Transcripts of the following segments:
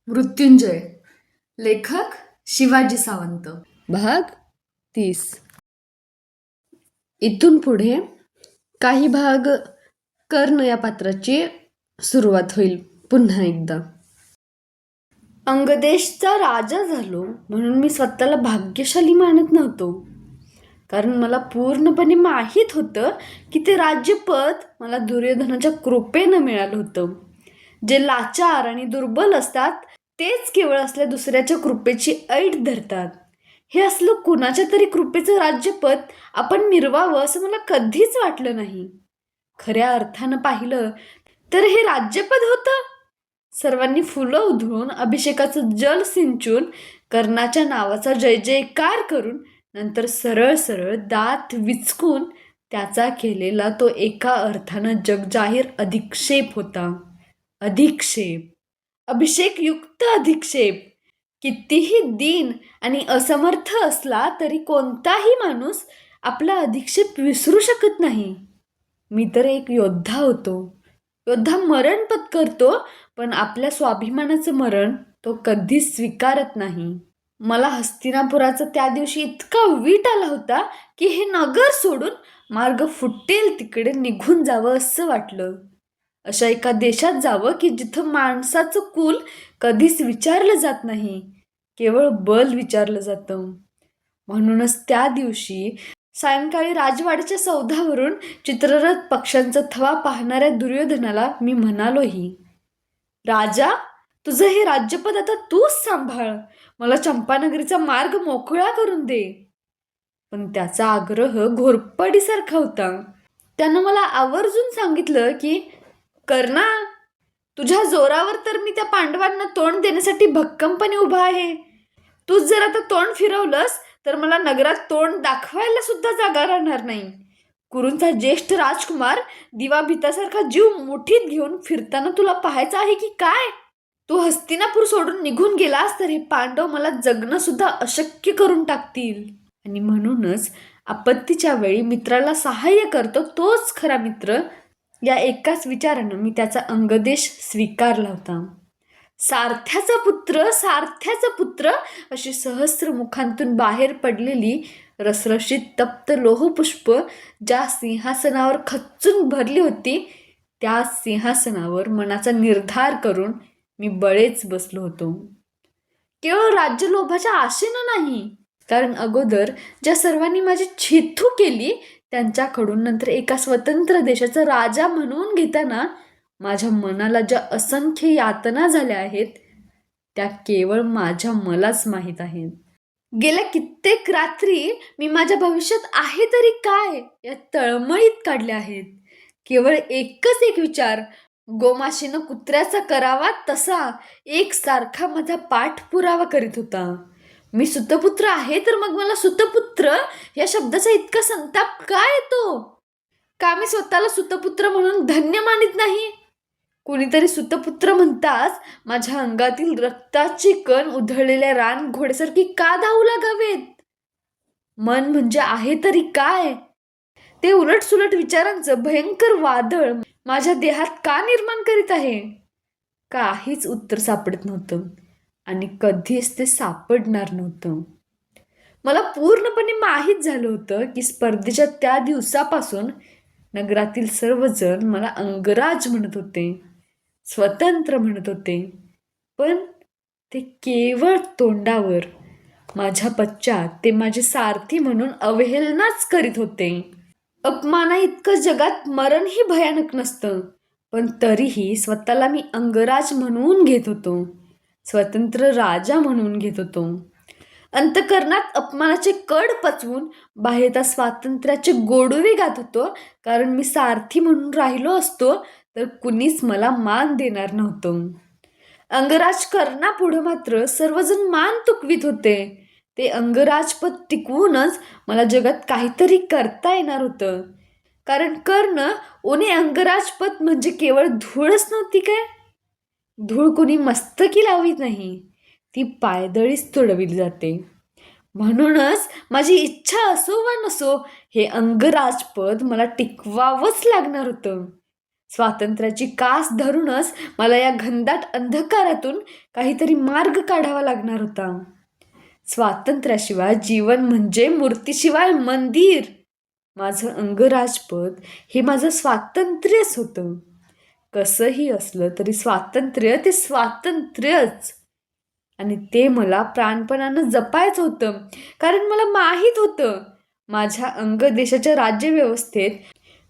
मृत्युंजय. लेखक शिवाजी सावंत. भाग 30. इथून पुढे काही भाग कर्ण या पात्राची सुरुवात होईल. पुन्हा एकदा अंगदेशचा राजा झालो म्हणून मी स्वतःला भाग्यशाली मानत नव्हतो, कारण मला पूर्णपणे माहीत होतं की ते राज्यपद मला दुर्योधनाच्या कृपेनं मिळालं होतं. जे लाचार आणि दुर्बल असतात तेच केवळ असल्या दुसऱ्याच्या कृपेची ऐट धरतात. हे असलं कुणाच्या तरी कृपेचं राज्यपद आपण मिरवावं असं मला कधीच वाटलं नाही. खऱ्या अर्थानं पाहिलं तर हे राज्यपद होतं. सर्वांनी फुलं उधळून अभिषेकाचं जल सिंचून कर्णाच्या नावाचा जय जयकार करून नंतर सरळ सरळ दात विचकून त्याचा केलेला तो एका अर्थानं जगजाहीर अधिक्षेप होता. अधिक्षेप, अभिषेकयुक्त अधिक्षेप. कितीही दीन आणि असमर्थ असला तरी कोणताही माणूस आपला अधिक्षेप विसरू शकत नाही. मी तर एक योद्धा होतो. योद्धा मरण पत्करतो, पण आपल्या स्वाभिमानाचं मरण तो कधीच स्वीकारत नाही. मला हस्तिनापुराचा त्या दिवशी इतका वीट आला होता की हे नगर सोडून मार्ग फुटेल तिकडे निघून जावं असं वाटलं. अशा एका देशात जावं की जिथं माणसाचं कुल कधीच विचारलं जात नाही, केवळ बल विचारलं जातं. म्हणूनच त्या दिवशी सायंकाळी राजवाड्याच्या सौधावरून चित्ररथ पक्ष्यांचा थवा पाहणाऱ्या दुर्योधनाला मी म्हणालोही, राजा, तुझं हे राज्यपद आता तूच सांभाळ. मला चंपानगरीचा मार्ग मोकळा करून दे. पण त्याचा आग्रह घोरपडीसारखा होता. त्यानं मला आवर्जून सांगितलं की, कर्णा, तुझ्या जोरावर तर मी त्या पांडवांना तोंड देण्यासाठी भक्कमपणे उभा आहे. तूच जर आता तोंड फिरवलंस तर मला नगरात तोंड दाखवायला सुद्धा जागा राहणार नाही. कुरूंचा ज्येष्ठ राजकुमार दिवा भीतासारखा जीव मुठीत घेऊन फिरताना तुला पाहायचं आहे की काय? तू हस्तिनापूर सोडून निघून गेलास तर हे पांडव मला जगणं सुद्धा अशक्य करून टाकतील. आणि म्हणूनच आपत्तीच्या वेळी मित्राला सहाय्य करतो तोच खरा मित्र, या एकाच विचारानं मी त्याचा अंगदेश स्वीकारला होता. सारथ्याचा पुत्र, सारथ्याचा पुत्र अशी सहस्र मुखांतून बाहेर पडलेली रसरशीत तप्त लोहपुष्प ज्या सिंहासनावर खच्चून भरली होती, त्या सिंहासनावर मनाचा निर्धार करून मी बळेच बसलो होतो. केवळ राज्यलोभाच्या आशेनं नाही, कारण अगोदर ज्या सर्वांनी माझी छिथू केली त्यांच्याकडून नंतर एका स्वतंत्र देशाचा राजा म्हणून घेताना माझ्या मनाला ज्या असंख्य यातना झाल्या आहेत त्या केवळ माझ्या मलाच माहीत आहेत. गेल्या कित्येक रात्री मी माझ्या भविष्यात आहे तरी काय या तळमळीत काढल्या आहेत. केवळ एकच एक विचार गोमाशीनं कुत्र्याचा करावा तसा एकसारखा माझा पाठपुरावा करीत होता. मी सुतपुत्र आहे तर मग मला सुतपुत्र या शब्दाचा इतका संताप का येतो? का मी स्वतःला सुतपुत्र म्हणून धन्य मानित नाही? कुणीतरी सुतपुत्र म्हणताच माझ्या अंगातील रक्ताची कण उधळलेल्या रान घोड्यासारखी का धावू लागावेत? मन म्हणजे आहे तरी काय? ते उलटसुलट विचारांचं भयंकर वादळ माझ्या देहात का निर्माण करीत आहे? काहीच उत्तर सापडत नव्हतं आणि कधीच ते सापडणार नव्हतं. मला पूर्णपणे माहीत झालं होतं की स्पर्धेच्या त्या दिवसापासून नगरातील सर्वजण मला अंगराज म्हणत होते, स्वतंत्र म्हणत होते, पण ते केवळ तोंडावर. माझ्या पश्चात ते माझे सारथी म्हणून अवहेलनाच करीत होते. अपमाना इतकं जगात मरणही भयानक नसतं, पण तरीही स्वतःला मी अंगराज म्हणून घेत होतो, स्वतंत्र राजा म्हणून घेत होतो. अंतःकरणात अपमानाचे कड पचवून बाहेरता स्वातंत्र्याचे गोडवे गात होतो, कारण मी सारथी म्हणून राहिलो असतो तर कुणीच मला मान देणार नव्हतं. अंगराज कर्णापुढं मात्र सर्वजण मान तुकवीत होते. ते अंगराजपद टिकवूनच मला जगात काहीतरी करता येणार होतं, कारण कर्ण उणे अंगराजपद म्हणजे केवळ धूळच नव्हती काय? धूळ कुणी मस्तकी लावीत नाही, ती पायदळीच तुडविली जाते. म्हणूनच माझी इच्छा असो वा नसो हे अंगराजपद मला टिकवावंच लागणार होतं. स्वातंत्र्याची कास धरूनच मला या घनदाट अंधकारातून काहीतरी मार्ग काढावा लागणार होता. स्वातंत्र्याशिवाय जीवन म्हणजे मूर्तीशिवाय मंदिर. माझं अंगराजपद हे माझं स्वातंत्र्यच होतं. कसंही असलं तरी स्वातंत्र्य ते स्वातंत्र्यच. आणि ते मला प्राणपणानं जपायचं होतं, कारण मला माहीत होतं माझ्या अंगदेशाच्या राज्यव्यवस्थेत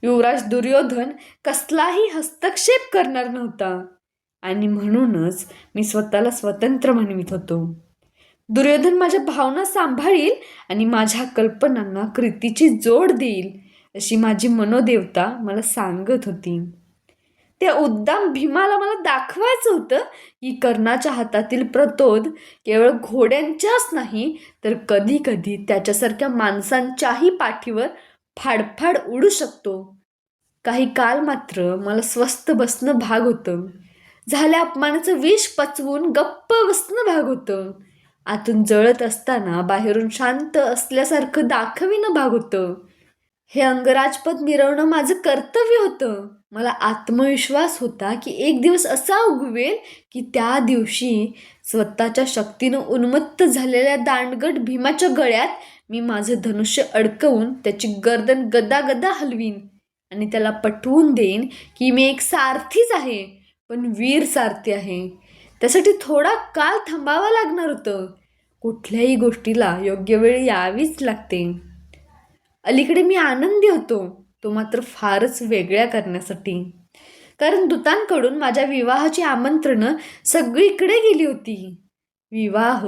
युवराज दुर्योधन कसलाही हस्तक्षेप करणार नव्हता. आणि म्हणूनच मी स्वतःला स्वतंत्र म्हणवित होतो. दुर्योधन माझ्या भावना सांभाळील आणि माझ्या कल्पनांना कृतीची जोड देईल अशी माझी मनोदेवता मला सांगत होती. त्या उद्दाम भीमाला मला दाखवायचं होतं की कर्णाच्या हातातील प्रतोद केवळ घोड्यांच्याच नाही तर कधी कधी त्याच्यासारख्या माणसांच्याही पाठीवर फाडफाड उडू शकतो. काही काळ मात्र मला स्वस्थ बसणं भाग होतं. झाल्या अपमानाचं विष पचवून गप्प बसणं भाग होतं. आतून जळत असताना बाहेरून शांत असल्यासारखं दाखविणं भाग होतं. हे अंगराजपद मिरवणं माझं कर्तव्य होतं. मला आत्मविश्वास होता की एक दिवस असा उगवेल की त्या दिवशी स्वतःच्या शक्तीनं उन्मत्त झालेल्या दांडगट भीमाच्या गळ्यात मी माझं धनुष्य अडकवून त्याची गर्दन गदागदा हलवीन आणि त्याला पटवून देईन की मी एक सारथीच आहे, पण वीर सारथी आहे. त्यासाठी थोडा काळ थांबावं लागणार होतं. कुठल्याही गोष्टीला योग्य वेळ यावीच लागते. अलीकडे मी आनंदी होतो, तो मात्र फारच वेगळ्या करण्यासाठी. कारण दूतांकडून माझ्या विवाहाची आमंत्रणं सगळीकडे गेली होती. विवाह,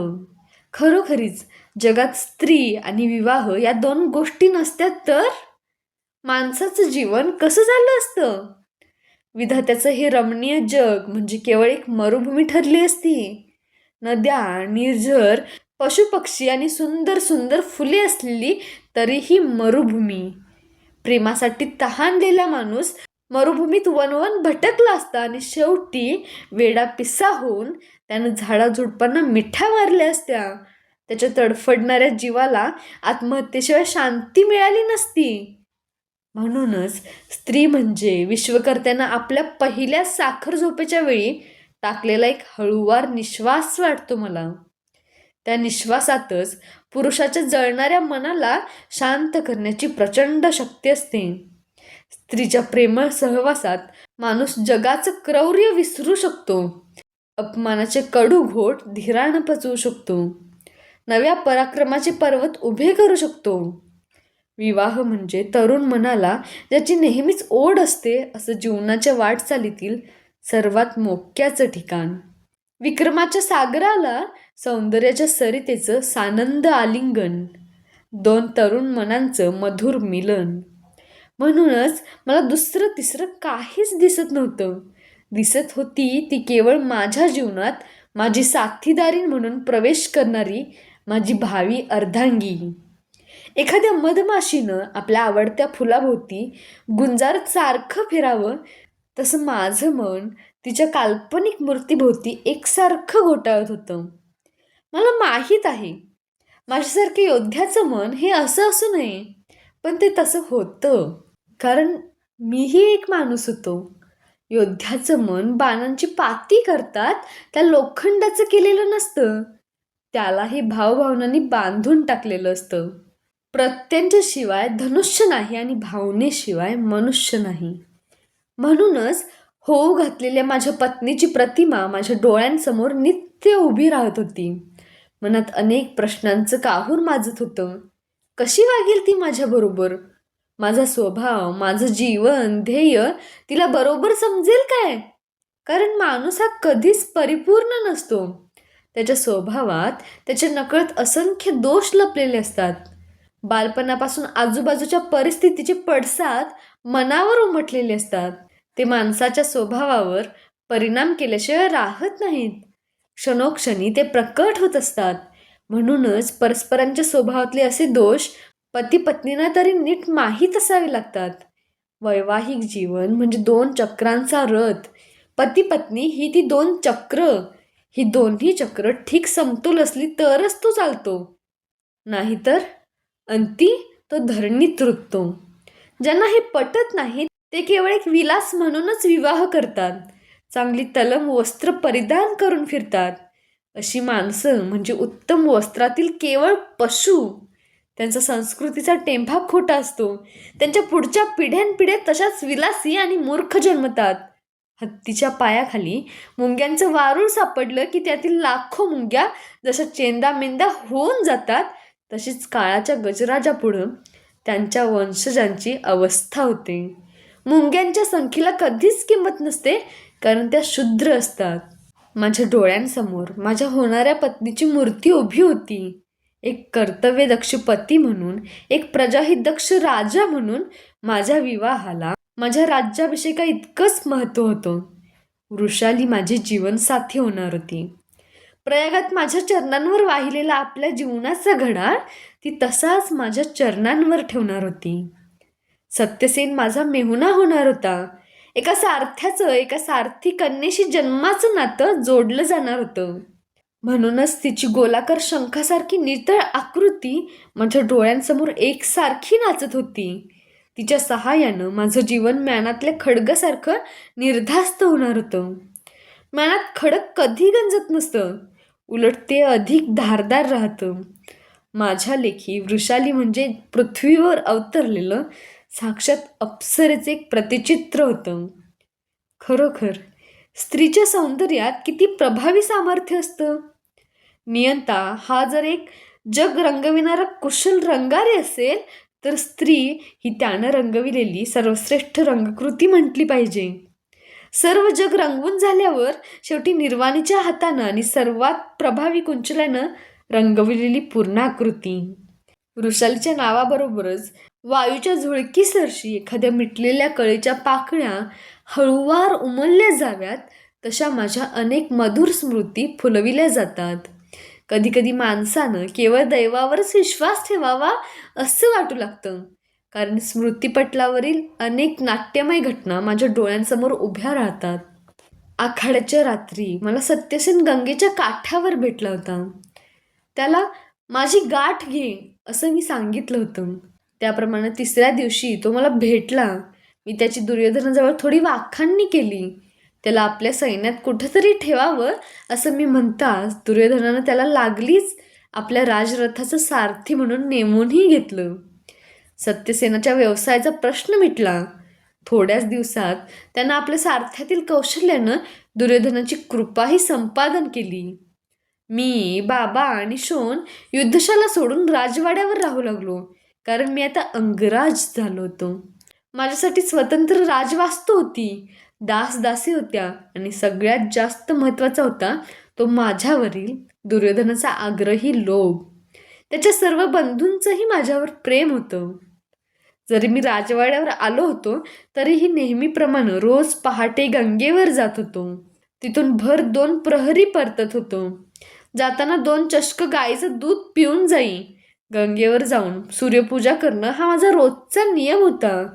खरोखरीच जगात स्त्री आणि विवाह या दोन गोष्टी नसत्या तर माणसाचं जीवन कसं झालं असतं. विधात्याचं हे रमणीय जग म्हणजे केवळ एक मरुभूमी ठरली असती. नद्या, निर्झर, पशुपक्षी आणि सुंदर सुंदर फुले असलेली तरीही मरुभूमी. प्रेमासाठी तहानलेला माणूस मरुभूमीत वनवन भटकला असता आणि शेवटी वेडा पिस्सा होऊन त्यानं झाडाझुडपांना मिठ्या मारल्या असत्या. त्याच्या तडफडणाऱ्या जीवाला आत्महत्येशिवाय शांती मिळाली नसती. म्हणूनच स्त्री म्हणजे विश्वकर्त्यांना आपल्या पहिल्या साखर झोपेच्या वेळी टाकलेला एक हळूवार निश्वास वाटतो मला. त्या निश्वासातच पुरुषाच्या जळणाऱ्या मनाला शांत करण्याची प्रचंड शक्ती असते. स्त्रीच्या प्रेमळ सहवासात माणूस जगाचं क्रौर्य विसरू शकतो. अपमानाचे कडू घोट धीरानं पचवू शकतो. नव्या पराक्रमाचे पर्वत उभे करू शकतो. विवाह म्हणजे तरुण मनाला ज्याची नेहमीच ओढ असते असं जीवनाच्या वाटचालीतील सर्वात मोक्याचं ठिकाण. विक्रमाच्या सागराला सौंदर्याच्या सरितेचं सानंद आलिंगन. दोन तरुण मनांचं मधुर मिलन. म्हणूनच मला दुसरं तिसरं काहीच दिसत नव्हतं. दिसत होती ती केवळ माझ्या जीवनात माझी साथीदारी म्हणून प्रवेश करणारी माझी भावी अर्धांगी. एखाद्या मधमाशीनं आपल्या आवडत्या फुलाभोवती गुंजारत सारखं फिरावं तसं माझं मन तिच्या काल्पनिक मूर्तीभोवती एकसारखं घोटाळत होतं. मला माहीत आहे माझ्यासारखे योद्ध्याचं मन हे असं असू नये, पण ते तसं होतं. कारण मीही एक माणूस होतो. योद्ध्याचं मन बाणांची पाती करतात त्या लोखंडाचं केलेलं नसतं. त्यालाही भावभावनांनी बांधून टाकलेलं असतं. प्रत्यंच्याशिवाय धनुष्य नाही आणि भावनेशिवाय मनुष्य नाही. म्हणूनच होऊ घातलेल्या माझ्या पत्नीची प्रतिमा माझ्या डोळ्यांसमोर नित्य उभी राहत होती. मनात अनेक प्रश्नांचं काहूर माजत होतं. कशी वागेल ती माझ्याबरोबर? माझा स्वभाव, माझं जीवन, ध्येय तिला बरोबर समजेल काय? कारण माणूस हा कधीच परिपूर्ण नसतो. त्याच्या स्वभावात त्याच्या नकळत असंख्य दोष लपलेले असतात. बालपणापासून आजूबाजूच्या परिस्थितीचे पडसाद मनावर उमटलेले असतात. ते माणसाच्या स्वभावावर परिणाम केल्याशिवाय राहत नाहीत. क्षणोक्षणी ते प्रकट होत असतात. म्हणूनच परस्परांच्या स्वभावातले असे दोष पती पत्नींना तरी नीट माहीत असावे लागतात. वैवाहिक जीवन म्हणजे दोन चक्रांचा रथ. पती पत्नी ही ती दोन चक्र. ही दोन्ही चक्र ठीक समतोल असली तरच तो चालतो. नाहीतर अंती तो धरणीत रुततो. ज्यांना हे पटत नाही ते केवळ एक विलास म्हणूनच विवाह करतात, चांगली तलम वस्त्र परिधान करून फिरतात. अशी माणसं म्हणजे उत्तम वस्त्रातील केवळ पशु. त्यांचा संस्कृतीचा टेंभा खोटा असतो. त्यांच्या पुढच्या पिढ्यानपिढ्या तशाच विलासी आणि मूर्ख जन्मतात. हत्तीच्या पायाखाली मुंग्यांचं वारूळ सापडलं की त्यातील लाखो मुंग्या जशा चेंदामेंदा होऊन जातात, तशीच काळाच्या गजराजापुढं त्यांच्या वंशजांची अवस्था होते. मुंग्यांच्या संख्येला कधीच किंमत नसते, कारण त्या शूद्र असतात. माझ्या डोळ्यांसमोर माझ्या होणाऱ्या पत्नीची मूर्ती उभी होती. एक कर्तव्यदक्ष पती म्हणून, एक प्रजाहितदक्ष राजा म्हणून माझ्या विवाहाला, माझ्या राज्याभिषेका इतकंच महत्त्व होतं. वृषाली माझी जीवनसाथी होणार होती. प्रयागात माझ्या चरणांवर वाहिलेला आपल्या जीवनाचा घडाळ ती तसाच माझ्या चरणांवर ठेवणार होती. सत्यसेन माझा मेहुणा होणार होता. एका सारथ्याचं एका सारथी कन्येशी जन्माचं नातं जोडलं जाणार होतं. म्हणूनच तिची गोलाकार शंखासारखी नितळ आकृती माझ्या डोळ्यांसमोर एकसारखी नाचत होती. तिच्या सहाय्यानं माझं जीवन म्यानातल्या खडगासारखं निर्धास्त होणार होतं. म्यानात खडक कधी गंजत नसतं, उलट ते अधिक धारदार राहतं. माझ्या लेखी वृषाली म्हणजे पृथ्वीवर अवतरलेलं साक्षात अप्सरेचं एक प्रतिचित्र होतं. खरोखर स्त्रीच्या सौंदर्यात किती प्रभावी सामर्थ्य असतं. नियंता हा जर एक जग रंगविणारा कुशल रंगारी असेल, तर स्त्री ही त्यानं रंगविलेली सर्वश्रेष्ठ रंगकृती म्हटली पाहिजे. सर्व जग रंगवून झाल्यावर शेवटी निर्वाणीच्या हातानं आणि सर्वात प्रभावी कुंचल्यानं रंगविलेली पूर्णाकृती. वृषालीच्या नावाबरोबरच वायूच्या झुळकीसरशी एखाद्या मिटलेल्या कळीच्या पाकळ्या हळूवार उमलल्या जाव्यात, तशा माझ्या अनेक मधुर स्मृती फुलविल्या जातात. कधीकधी माणसानं केवळ दैवावरच विश्वास ठेवावा असं वाटू लागतं, कारण स्मृतिपटलावरील अनेक नाट्यमय घटना माझ्या डोळ्यांसमोर उभ्या राहतात. आखाड्याच्या रात्री मला सत्यसेन गंगेच्या काठावर भेटला होता. त्याला माझी गाठ घे असं मी सांगितलं होतं. त्याप्रमाणे तिसऱ्या दिवशी तो मला भेटला. मी त्याची दुर्योधनाजवळ थोडी वाखाणणी केली. त्याला आपल्या सैन्यात कुठंतरी ठेवावं असं मी म्हणताच दुर्योधनानं त्याला लागलीच आपल्या राजरथाचं सारथी म्हणून नेमूनही घेतलं. सत्यसेनाच्या व्यवसायाचा प्रश्न मिटला. थोड्याच दिवसात त्यानं आपल्या सारथ्यातील कौशल्यानं दुर्योधनाची कृपाही संपादन केली. मी, बाबा आणि शोन युद्धशाला सोडून राजवाड्यावर राहू लागलो, कारण मी आता अंगराज झालो होतो. माझ्यासाठी स्वतंत्र राजवास्तू होती, दासदासी होत्या आणि सगळ्यात जास्त महत्त्वाचा होता तो माझ्यावरील दुर्योधनाचा आग्रही लोभ. त्याच्या सर्व बंधूंचंही माझ्यावर प्रेम होतं. जरी मी राजवाड्यावर आलो होतो तरीही नेहमीप्रमाणे रोज पहाटे गंगेवर जात होतो. तिथून भर 2 प्रहरी परतत होतो. जाताना 2 चषक गाईचं दूध पिऊन जाई. गंगेवर जाऊन सूर्यपूजा करणं हा माझा रोजचा नियम होता.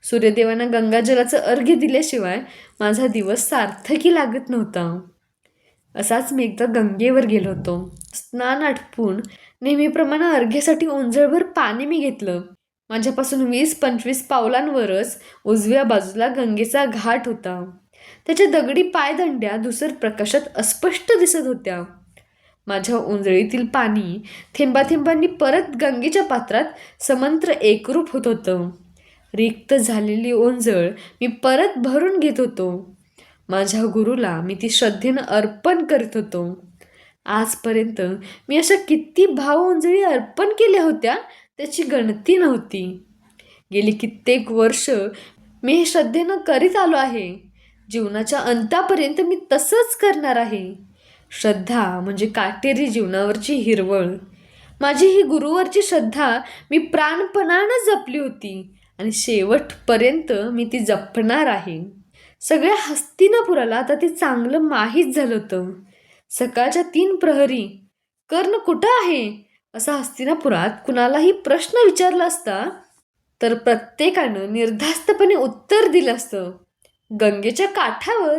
सूर्यदेवांना गंगाजलाचं अर्घ्य दिल्याशिवाय माझा दिवस सार्थकी लागत नव्हता. असाच मी एकदा गंगेवर गेलो होतो. स्नान आटपून नेहमीप्रमाणे अर्घ्यासाठी ओंजळभर पाणी मी घेतलं. माझ्यापासून 20-25 पावलांवरच उजव्या बाजूला गंगेचा घाट होता. त्याच्या दगडी पायदंड्या धुसर प्रकाशात अस्पष्ट दिसत होत्या. माझ्या ओंजळीतील पाणी थेंबाथेंबांनी परत गंगेच्या पात्रात समंत्र एकरूप होत होतं. रिक्त झालेली ओंजळ मी परत भरून घेत होतो. माझ्या गुरुला मी ती श्रद्धेनं अर्पण करीत होतो. आजपर्यंत मी अशा किती भाव ओंजळी अर्पण केल्या होत्या त्याची गणती नव्हती. गेली कित्येक वर्ष मी हे श्रद्धेनं करीत आलो आहे. जीवनाच्या अंतापर्यंत मी तसंच करणार आहे. श्रद्धा म्हणजे काटेरी जीवनावरची हिरवळ. माझी ही गुरुवरची श्रद्धा मी प्राणपणानं जपली होती आणि शेवटपर्यंत मी ती जपणार आहे. सगळ्या हस्तिनापुराला आता ते चांगलं माहीत झालं होतं. सकाळच्या 3 प्रहरी कर्ण कुठं आहे असा हस्तिनापुरात कुणालाही प्रश्न विचारला असता तर प्रत्येकानं निर्धास्तपणे उत्तर दिलं असतं, गंगेच्या काठावर.